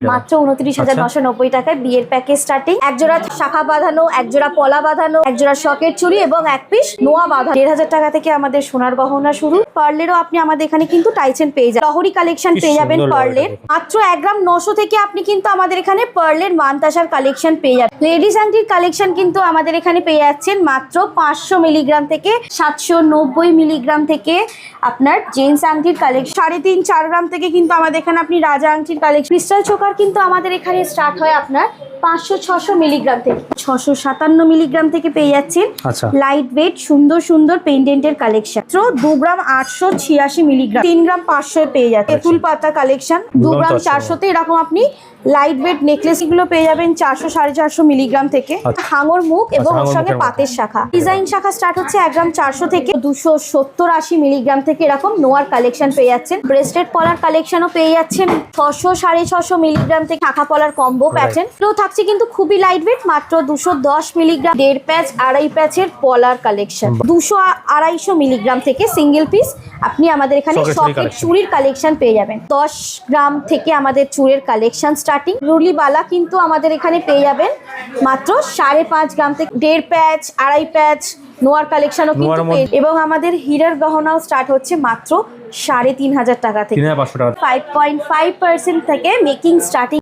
মাত্র 29,990 টাকায় বিয়ের প্যাকেজ স্টার্টিং। একজোড়া শাখা বাঁধানো, একজোড়া পলা বাঁধানো, একজোড়া শকের চুড়ি এবং এক পিস নোয়া বাঁধা। 1,500 টাকা থেকে আমাদের সোনার গহনা শুরু। পার্লেরও আপনি আমাদের এখানে কিন্তু টাইসেন পেয়ে যাবেন, লহরি কালেকশন পেয়ে যাবেন পার্লের। মাত্র 1 গ্রাম 900 থেকে আপনি কিন্তু আমাদের এখানে পার্লের মানতাসার কালেকশন পেয়ে যাবেন। লেডিস আংটির কালেকশন কিন্তু আমাদের এখানে পেয়ে যাচ্ছেন মাত্র 500 মিলিগ্রাম থেকে 790 মিলিগ্রাম থেকে আপনার জেন্টস আংটির কালেকশন 3.5-4 গ্রাম থেকে কিন্তু আমাদের এখানে আপনি রাজা আংটির কালেকশন। ক্রিস্টাল চোকার কিন্তু আমাদের এখানে স্টার্ট হয় আপনার 500-600 মিলিগ্রাম থেকে 657 মিলিগ্রাম থেকে পেয়ে যাচ্ছেন লাইট ওয়েট সুন্দর সুন্দর পেন্ডেন্টের কালেকশন। 2 গ্রাম 886 মিলিগ্রাম, 3 গ্রাম 500 পেয়ে যাচ্ছে। তেঁতুল পাতা কালেকশন 2 গ্রাম 400 তে এরকম আপনি লাইট ওয়েট নেকলেস গুলো পেয়ে যাবেন 400-450 মিলিগ্রাম থেকে। হাঙর মুখ এবং ওর সঙ্গে পাতের শাখা, ডিজাইন শাখা স্টার্ট হচ্ছে 1 গ্রাম 400 থেকে 270-80 মিলিগ্রাম থেকে এরকম নোয়ার কালেকশন পেয়ে যাচ্ছেন। ব্রেসলেট পলার কালেকশনও পেয়ে যাচ্ছেন 600-650 মিলিগ্রাম থেকে শাখা পলার কম্বো প্যাটার্ন। তো থাকছে কিন্তু খুবই লাইট ওয়েট মাত্র 210 মিলিগ্রাম 1.5 প্যাচ 2.5 প্যাচের পলার কালেকশন। 200-250 মিলিগ্রাম থেকে সিঙ্গেল পিস আপনি আমাদের এখানে সকেট চুড়ির কালেকশন পেয়ে যাবেন। 10 গ্রাম থেকে আমাদের চুড়ের কালেকশন স্টার্টিং। রুলি বালা কিন্তু আমাদের এখানে পেয়ে যাবেন মাত্র 5.5 গ্রাম থেকে 1.5 প্যাচ 2.5 প্যাচ নোয়ার কালেকশনও কিন্তু এবং আমাদের হীরার গহনাও স্টার্ট হচ্ছে মাত্র 3,500 টাকা থেকে 5.5% থেকে মেকিং স্টার্টিং।